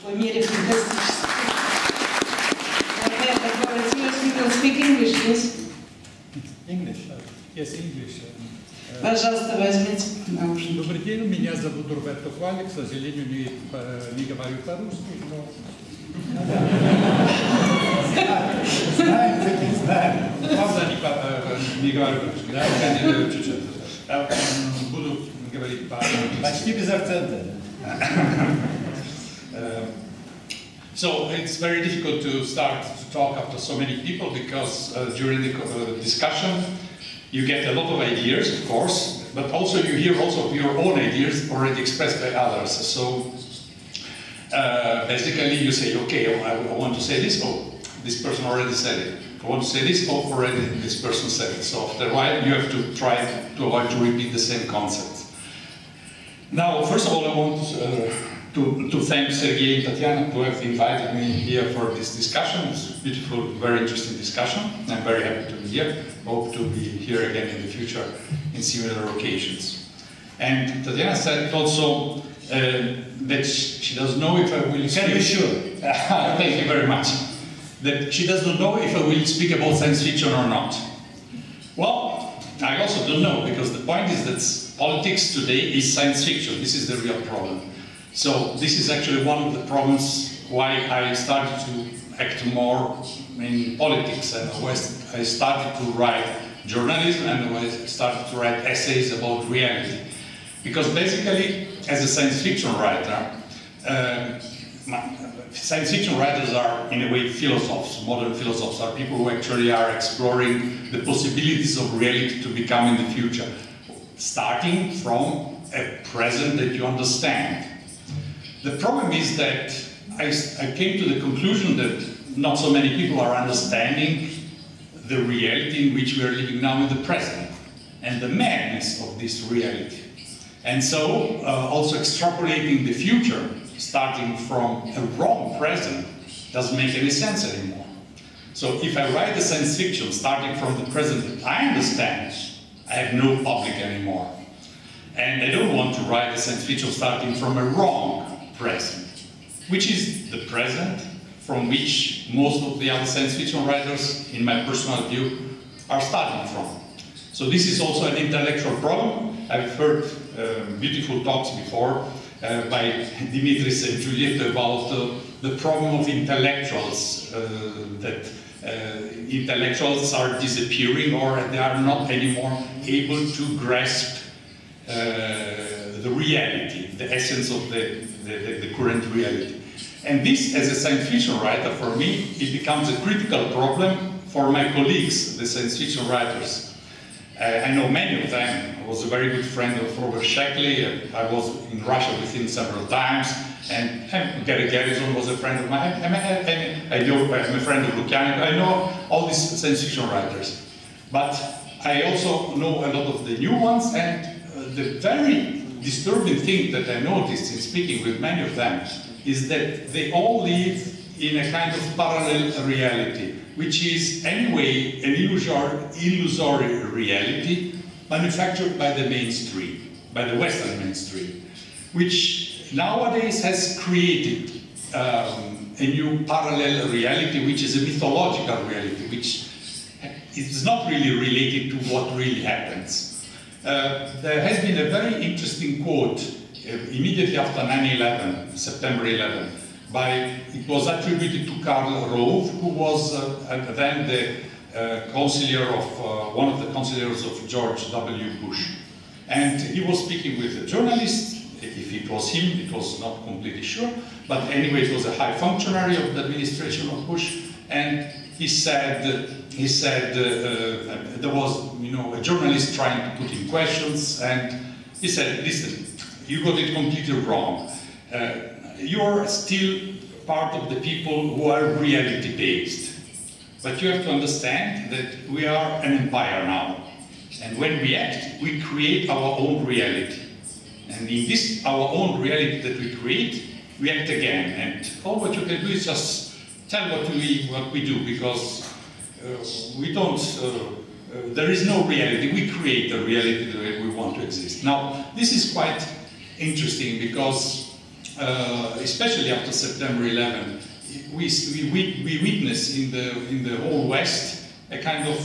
Foi mir fantastisch. You can speak English, yes? English? Yes, English. Пожалуйста, возьмите наушники. Добрый день, меня зовут Roberto Quaglia, к сожалению, не говорю по-русски, но... Знаем. Правда, не говорю по-русски, да? Чуть-чуть. Буду говорить по-английски. Почти без акцента. So it's very difficult to start to talk after so many people because during the discussion you get a lot of ideas, of course, but also you hear also your own ideas already expressed by others. So basically you say, okay, I want to say this, oh, this person already said it. I want to say this, oh, already this person said it. So after a while you have to try to avoid to repeat the same concept. Now, first of all, I want to thank Sergei and Tatiana to have invited me here for this discussion. It's a beautiful, very interesting discussion. I'm very happy to be here. Hope to be here again in the future in similar occasions. And Tatiana said also that she doesn't know if I will speak. Can be sure. Thank you very much. That she doesn't know if I will speak about science fiction or not. Well, I also don't know, because the point is that politics today is science fiction. This is the real problem. So this is actually one of the problems why I started to act more in politics, and I started to write journalism, and I started to write essays about reality. Because basically, as a science fiction writer, science fiction writers are, in a way, philosophers. Modern philosophers are people who actually are exploring the possibilities of reality to become in the future, starting from a present that you understand. The problem is that I came to the conclusion that not so many people are understanding the reality in which we are living now in the present, and the madness of this reality. And so, also extrapolating the future, starting from a wrong present, doesn't make any sense anymore. So if I write a science fiction starting from the present that I understand, I have no public anymore. And I don't want to write a science fiction starting from a wrong present, which is the present from which most of the other science fiction writers, in my personal view, are starting from. So this is also an intellectual problem. I've heard beautiful talks before by Dimitris and Giulietto about the problem of intellectuals, that intellectuals are disappearing, or they are not anymore able to grasp the reality, the essence of the current reality. And this, as a science fiction writer, for me, it becomes a critical problem for my colleagues, the science fiction writers. I know many of them. I was a very good friend of Robert Quaglia. I was in Russia with him several times, and Gary Garrison was a friend of mine. I'm a friend of Luciano. I know all these science fiction writers. But I also know a lot of the new ones, and the very disturbing thing that I noticed in speaking with many of them is that they all live in a kind of parallel reality, which is anyway an illusory reality manufactured by the mainstream, by the Western mainstream, which nowadays has created a new parallel reality, which is a mythological reality, which is not really related to what really happens. There has been a very interesting quote immediately after 9/11, September 11, it was attributed to Karl Rove, who was then the one of the counselors of George W. Bush. And he was speaking with a journalist. If it was him, it was not completely sure, but anyway, it was a high functionary of the administration of Bush, and he said there was, a journalist trying to put in questions, and he said, listen, you got it completely wrong. You're still part of the people who are reality-based. But you have to understand that we are an empire now. And when we act, we create our own reality. And in this, our own reality that we create, we act again. And all what you can do is just tell what we do, because we don't, there is no reality. We create the reality the way we want to exist. Now, this is quite interesting, because especially after September 11, we witness in the whole West a kind of,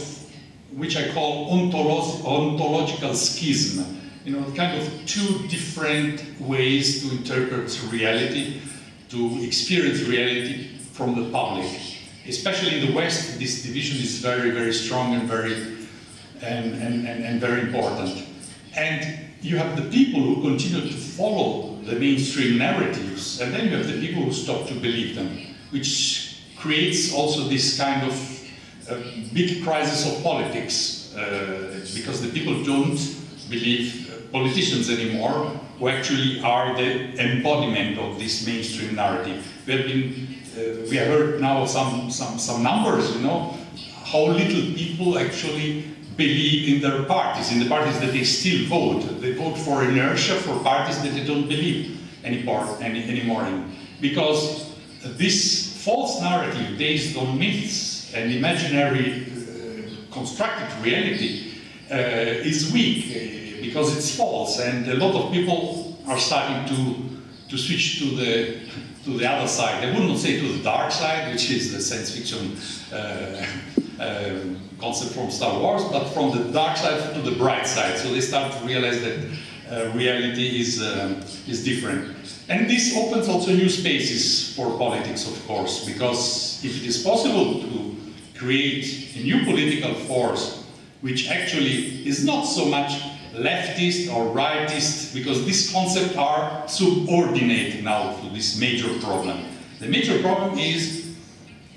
which I call ontological schism. You know, kind of two different ways to interpret reality, to experience reality from the public. Especially in the West, this division is very, very strong and very important. And you have the people who continue to follow the mainstream narratives, and then you have the people who stop to believe them, which creates also this kind of big crisis of politics, because the people don't believe politicians anymore, who actually are the embodiment of this mainstream narrative. We have heard now some numbers, you know, how little people actually believe in their parties, in the parties that they still vote. They vote for inertia, for parties that they don't believe anymore in. Because this false narrative based on myths and imaginary constructed reality is weak, because it's false, and a lot of people are starting to switch to the other side. I would not say to the dark side, which is the science fiction concept from Star Wars, but from the dark side to the bright side. So they start to realize that reality is different. And this opens also new spaces for politics, of course, because if it is possible to create a new political force, which actually is not so much leftist or rightist, because these concepts are subordinate now to this major problem. The major problem is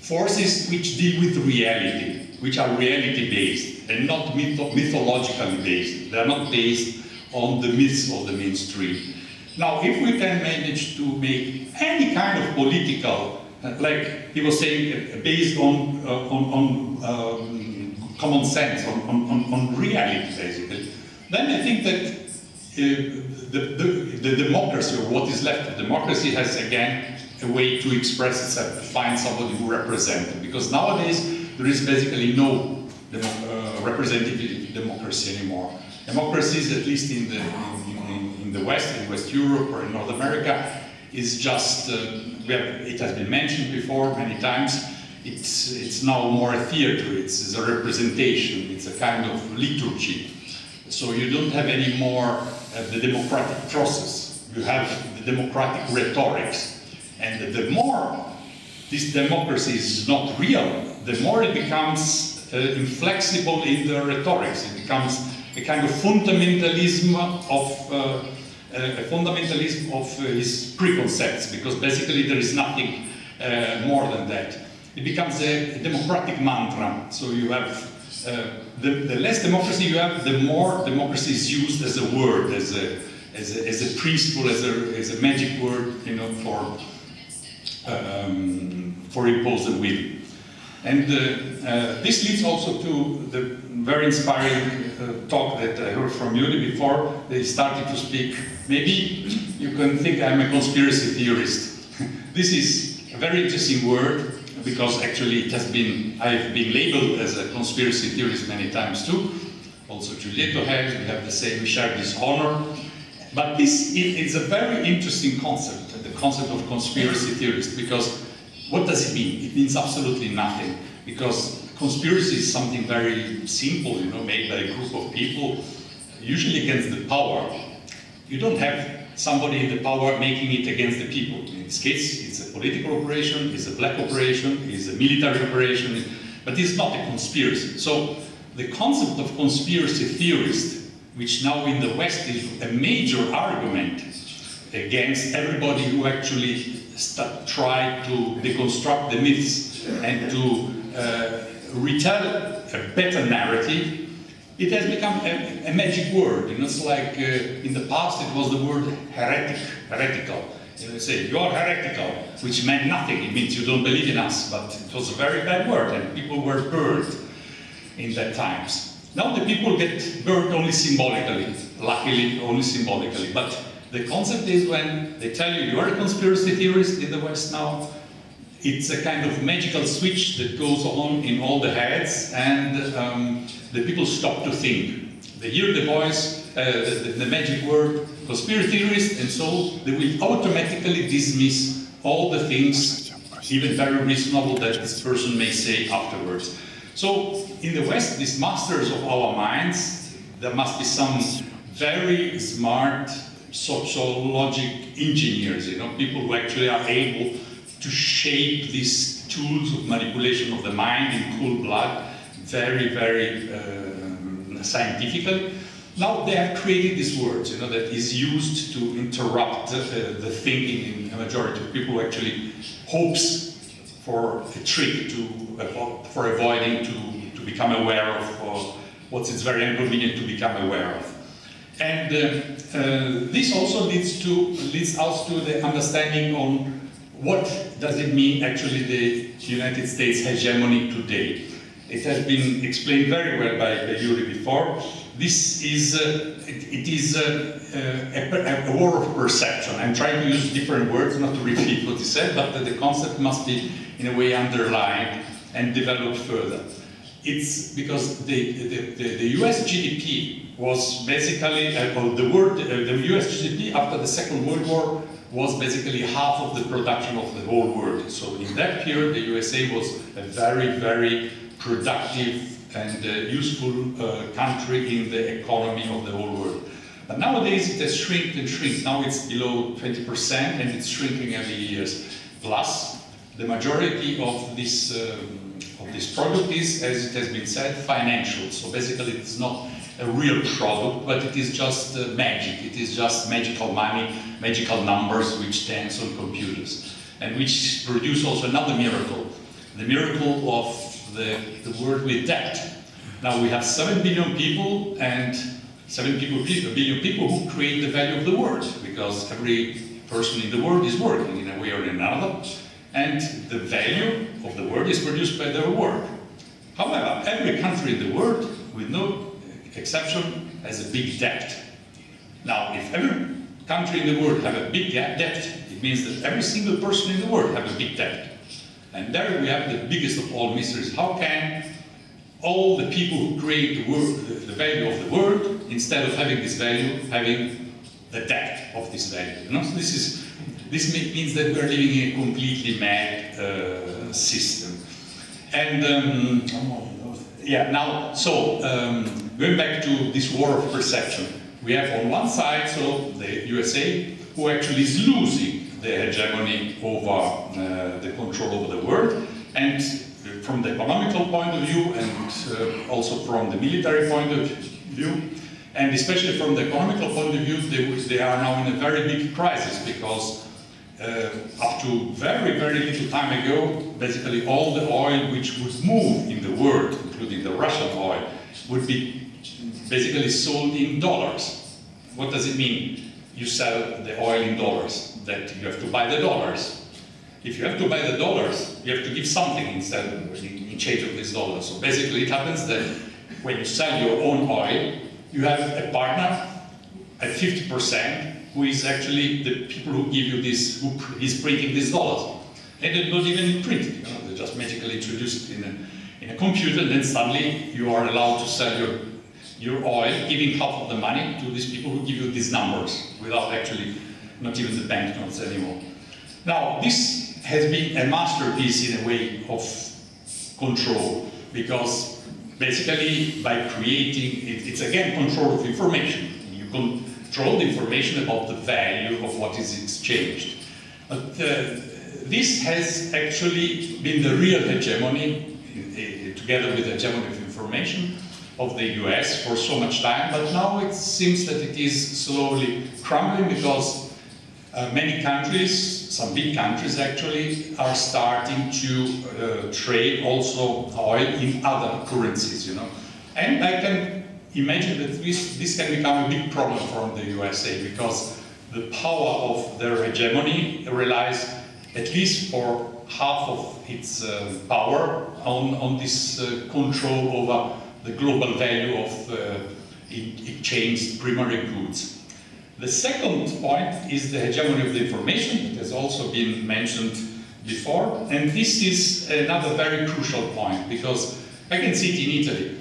forces which deal with reality, which are reality-based and not mythologically based. They are not based on the myths of the mainstream. Now, if we can manage to make any kind of political, like he was saying, based on common sense, on reality, basically, then I think that the democracy, or what is left of democracy, has again a way to express itself, to find somebody who represents it. Because nowadays there is basically no representative democracy anymore. Democracies, at least in the West, in West Europe or in North America, is just, it has been mentioned before many times, it's now more a theater, it's a representation, it's a kind of liturgy. So you don't have any more the democratic process, you have the democratic rhetorics. And the more this democracy is not real, the more it becomes inflexible in the rhetorics. It becomes a kind of fundamentalism of his preconcepts, because basically there is nothing more than that. It becomes a democratic mantra. So you have the less democracy you have, the more democracy is used as a word, as a principle, as a magic word, you know, for imposed will. And this leads also to the very inspiring talk that I heard from Yuri before. They started to speak. Maybe you can think I'm a conspiracy theorist. This is a very interesting word, because actually I have been labeled as a conspiracy theorist many times too. Also Giulietto has, we have the same, we share this honor. But this is a very interesting concept, the concept of conspiracy theorist, because what does it mean? It means absolutely nothing, because conspiracy is something very simple, you know, made by a group of people, usually against the power. You don't have somebody in the power making it against the people. In this case, it's a political operation, it's a black operation, it's a military operation, but it's not a conspiracy. So the concept of conspiracy theorist, which now in the West is a major argument against everybody who actually try to deconstruct the myths and to retell a better narrative, it has become a magic word. You know, it's like in the past it was the word heretical. You know, say, you are heretical, which meant nothing. It means you don't believe in us, but it was a very bad word, and people were burned in that times. Now the people get burned only symbolically, luckily only symbolically, but the concept is when they tell you are a conspiracy theorist in the West now, it's a kind of magical switch that goes on in all the heads, and the people stop to think. They hear the voice, the magic word conspiracy theorist, and so they will automatically dismiss all the things, even very reasonable, that this person may say afterwards. So in the West, these masters of our minds, there must be some very smart sociologic engineers, people who actually are able to shape these tools of manipulation of the mind in cool blood, very, very scientifically. Now they have created these words, that is used to interrupt the thinking in a majority of people who actually hopes for a trick for avoiding to become aware of what it's very inconvenient to become aware of. And this also leads us to the understanding on what does it mean actually the United States hegemony today. It has been explained very well by Yuri before. This is a war of perception. I'm trying to use different words, not to repeat what he said, but the concept must be in a way underlined and developed further. It's because the US GDP was basically, the US GDP after the Second World War was basically half of the production of the whole world. So in that period, the USA was a very, very productive and useful country in the economy of the whole world. But nowadays it has shrinked and shrinked. Now it's below 20% and it's shrinking every year. Plus, the majority of this product is, as it has been said, financial. So basically it's not a real product, but it is just magic. It is just magical money, magical numbers which dance on computers. And which produce also another miracle. The miracle of the world with debt. Now we have 7 billion people and 7 billion people who create the value of the world, because every person in the world is working in a way or another, and the value of the world is produced by their work. However, every country in the world, with no exception, has a big debt. Now, if every country in the world have a big debt, it means that every single person in the world have a big debt. And there we have the biggest of all mysteries. How can all the people who create the value of the world, instead of having this value, having the debt of this value? So this means that we are living in a completely mad system. And going back to this war of perception, we have on one side, so the USA, who actually is losing the hegemony over the control over the world, and from the economical point of view, and also from the military point of view, and especially from the economical point of view, they are now in a very big crisis, because up to very, very little time ago, basically all the oil which would move in the world, including the Russian oil, would be basically sold in dollars. What does it mean? You sell the oil in dollars, that you have to buy the dollars. If you have to buy the dollars, you have to give something instead in change of these dollars. So basically it happens that when you sell your own oil, you have a partner at 50% who is actually the people who give you this, who is printing these dollars. And they're not even printed, they're just magically introduced in a computer, and then suddenly you are allowed to sell your oil, giving half of the money to these people who give you these numbers without actually, not even the banknotes anymore. Now, this has been a masterpiece in a way of control, because basically by creating, it's again control of information. You control the information about the value of what is exchanged. But this has actually been the real hegemony, together with the hegemony of information, of the US for so much time, but now it seems that it is slowly crumbling, because many countries, some big countries actually, are starting to trade also oil in other currencies, And I can imagine that this can become a big problem for the USA, because the power of their hegemony relies, at least for half of its power, on this control over the global value of exchanged primary goods. The second point is the hegemony of the information, that has also been mentioned before, and this is another very crucial point, because I can see it in Italy.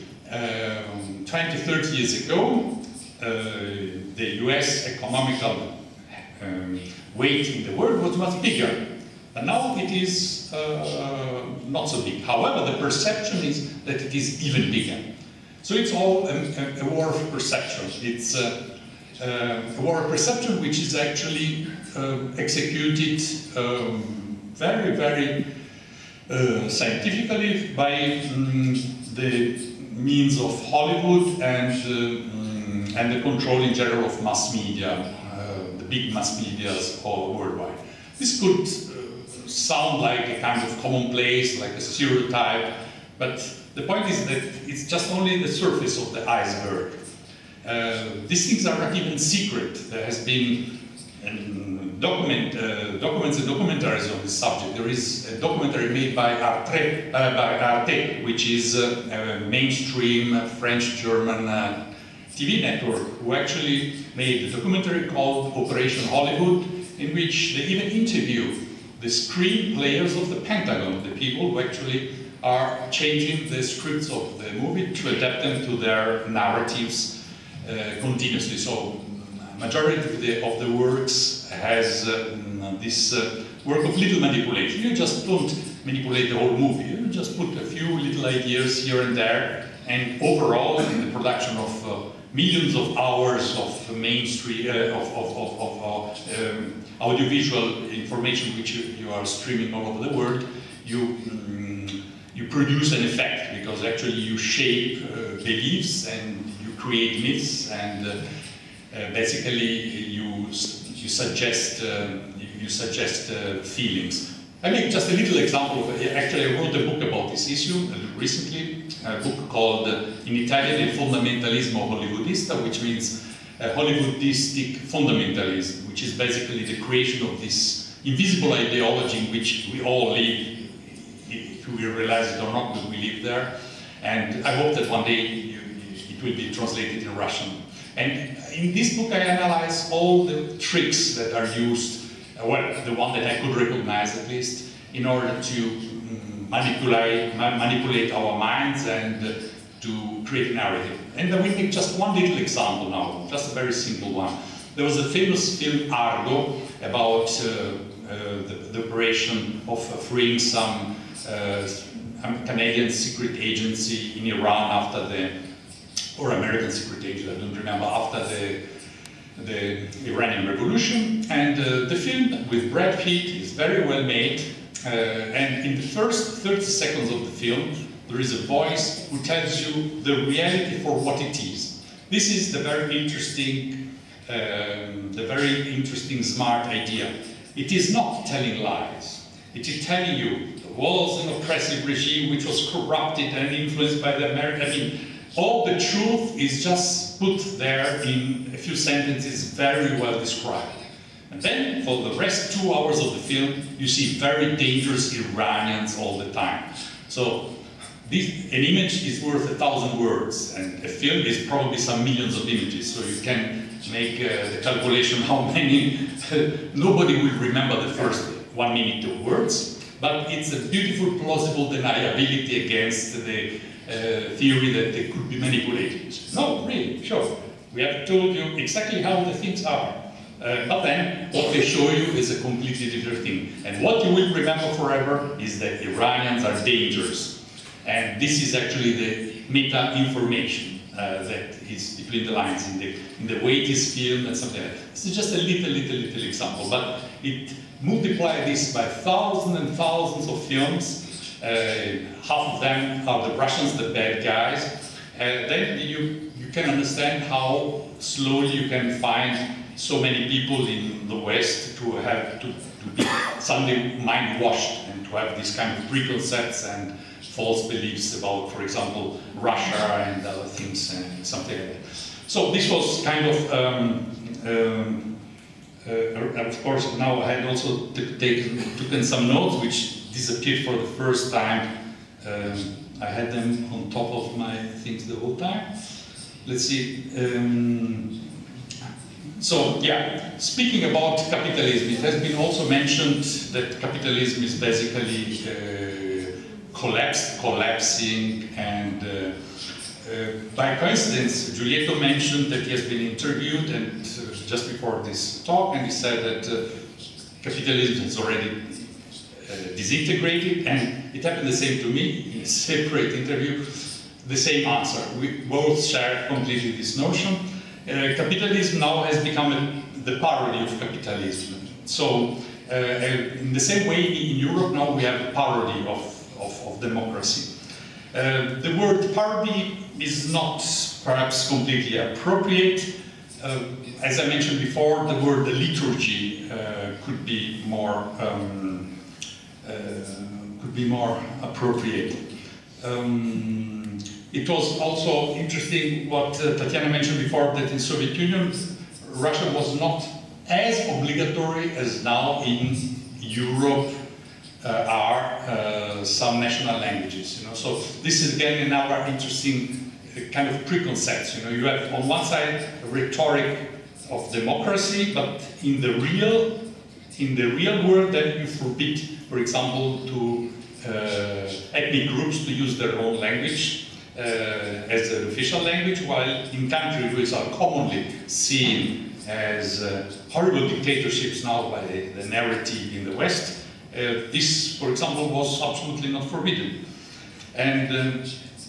20, 30 years ago, the US economical weight in the world was much bigger. And now it is not so big. However, the perception is that it is even bigger. So it's all a war of perception. It's a war of perception which is actually executed very, very scientifically by the means of Hollywood and the control in general of mass media, the big mass medias all worldwide. This could sound like a kind of commonplace, like a stereotype, but the point is that it's just only the surface of the iceberg. These things are not even secret. There has been documents and documentaries on this subject. There is a documentary made by Arte, which is a mainstream French-German TV network, who actually made a documentary called Operation Hollywood, in which they even interview the screen players of the Pentagon, the people who actually are changing the scripts of the movie to adapt them to their narratives continuously. So, majority of the works has this work of little manipulation. You just don't manipulate the whole movie. You just put a few little ideas here and there, and overall, in the production of millions of hours of mainstream audiovisual information which you are streaming all over the world, you produce an effect, because actually you shape beliefs and you create myths, and basically you suggest feelings. I make just a little example of, actually I wrote a book about this issue recently, a book called, in Italian, Il fondamentalismo hollywoodista, which means Hollywoodistic fundamentalism, which is basically the creation of this invisible ideology in which we all live, if we realize it or not, but we live there. And I hope that one day it will be translated in Russian. And in this book I analyze all the tricks that are used, well, the one that I could recognize at least, in order to manipulate our minds and to create a narrative. And I will make just one little example now, just a very simple one. There was a famous film, Argo, about the operation of freeing some Canadian secret agency in Iran after the, or American secret agency, I don't remember, after the Iranian Revolution. And the film with Brad Pitt is very well made. And in the first 30 seconds of the film, there is a voice who tells you the reality for what it is. This is the very interesting, smart idea. It is not telling lies. It is telling you there was an oppressive regime which was corrupted and influenced by the American. I mean, all the truth is just put there in a few sentences, very well described. And then, for the rest 2 hours of the film, you see very dangerous Iranians all the time. So, an image is worth 1,000 words, and a film is probably some millions of images. So you can make the calculation how many. Nobody will remember the first 1 minute of words, but it's a beautiful, plausible deniability against the theory that they could be manipulated. No, really, sure. We have told you exactly how the things are. But then, what they show you is a completely different thing. And what you will remember forever is that Iranians are dangerous. And this is actually the meta-information that is between the lines in the way it is filmed and something like that. This is just a little example, but it multiply this by thousands and thousands of films. Half of them are the Russians, the bad guys. Then you can understand how slowly you can find so many people in the West to have to be suddenly mind washed and to have these kind of preconcepts and false beliefs about, for example, Russia and other things and something like that. So this was kind of course, now I had also taken some notes which disappeared for the first time. I had them on top of my things the whole time. Let's see. So, yeah, speaking about capitalism, it has been also mentioned that capitalism is basically collapsing, and by coincidence, Giulietto mentioned that he has been interviewed and just before this talk, and he said that capitalism has already disintegrated, and it happened the same to me in a separate interview, the same answer. We both share completely this notion. Capitalism now has become the parody of capitalism. So, in the same way in Europe now we have a parody of democracy. The word parody is not perhaps completely appropriate. As I mentioned before, the word liturgy could be more appropriate. It was also interesting what Tatiana mentioned before, that in Soviet Union, Russia was not as obligatory as now in Europe are some national languages. You know? So this is again another interesting kind of preconcepts. You know, you have on one side a rhetoric of democracy, but in the real world, then you forbid, for example, to ethnic groups to use their own language as an official language, while in countries which are commonly seen as horrible dictatorships now by the narrative in the West, this, for example, was absolutely not forbidden. And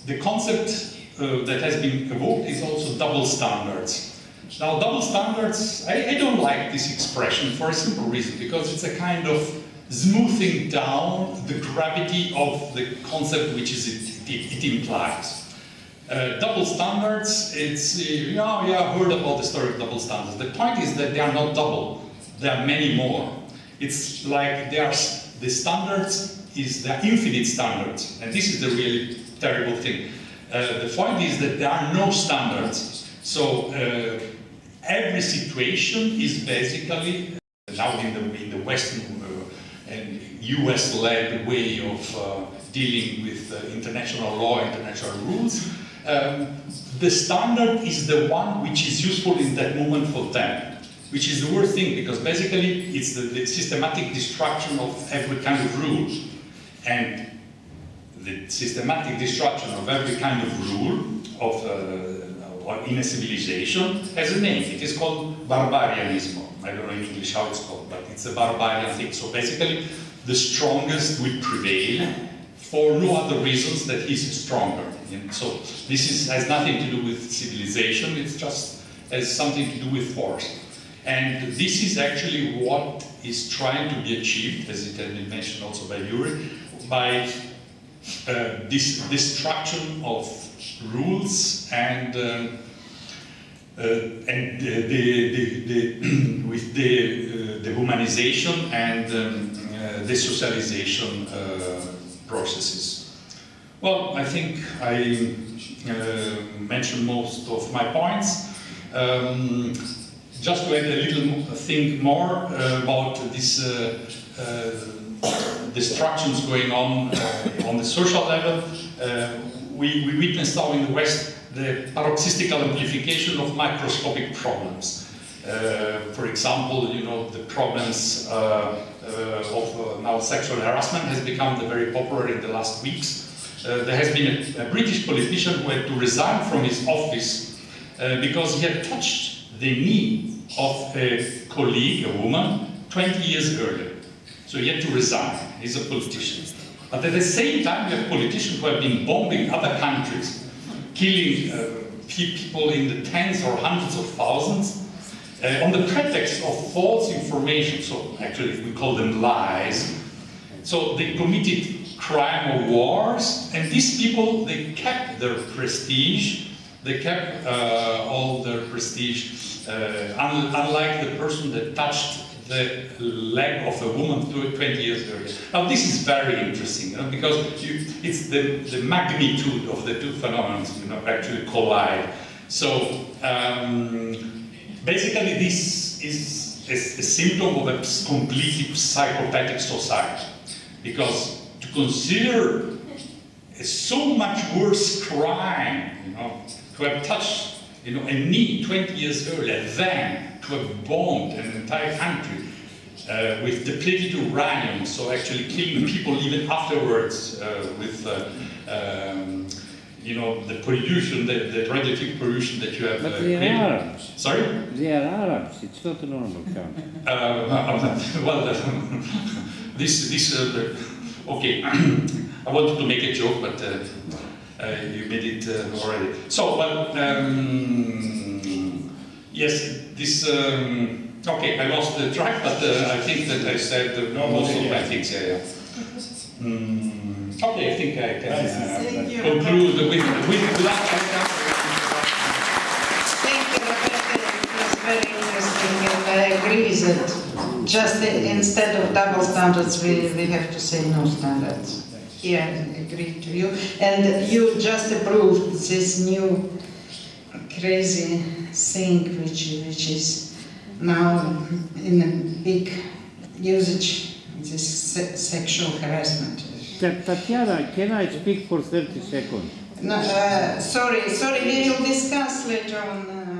the concept that has been evoked is also double standards. Now, double standards, I don't like this expression for a simple reason, because it's a kind of smoothing down the gravity of the concept which it implies. Double standards, it's, yeah, heard about the story of double standards. The point is that they are not double, there are many more. It's like the standards they're infinite standards, and this is the really terrible thing. The point is that there are no standards. So every situation is basically, now in the Western and US-led way of dealing with international law, international rules, the standard is the one which is useful in that moment for them, which is the worst thing, because basically it's the systematic destruction of every kind of rule. And the systematic destruction of every kind of rule in a civilization has a name. It is called barbarianism. I don't know in English how it's called, but it's a barbarian thing. So basically, the strongest will prevail for no other reasons that he's stronger. And so this has nothing to do with civilization, it just has something to do with force. And this is actually what is trying to be achieved, as it has been mentioned also by Yuri, by this destruction of rules and with the humanization and the socialization processes. Well, I think I mentioned most of my points. Just to add a little thing more about this destructions going on the social level, we witnessed now in the West the paroxystical amplification of microscopic problems. For example, you know, the problems of now sexual harassment has become very popular in the last weeks. There has been a British politician who had to resign from his office because he had touched the knee of a colleague, a woman, 20 years earlier. So he had to resign. He's a politician. But at the same time, we have politicians who have been bombing other countries, killing people in the tens or hundreds of thousands, on the pretext of false information. So actually, we call them lies. So they committed crime or wars, and these people, they kept their prestige. They kept all their prestige, unlike the person that touched the leg of a woman 20 years earlier. Now this is very interesting, you know, because it's the magnitude of the two phenomena, you know, actually collide. So basically this is a symptom of a completely psychopathic society, because to consider a so much worse crime, you know, to have touched, you know, a knee 20 years earlier than to have bombed an entire country with depleted uranium, so actually killing people even afterwards with you know, the pollution, the radioactive pollution that you have. But they are Arabs. Sorry? They are Arabs. It's not a normal country. Well, okay. I wanted to make a joke, but you made it already. So, well, yes, this. Okay, I lost the track, but I think that I said most of my things. Yeah. Okay, I think I can conclude without. Thank you, Roberto. It was very interesting, and I agree that just instead of double standards, we have to say no standards. Yeah, I agree to you. And you just approved this new crazy thing which is now in a big usage, this sexual harassment. Tatiana, can I speak for 30 seconds? No, sorry, we will discuss later on.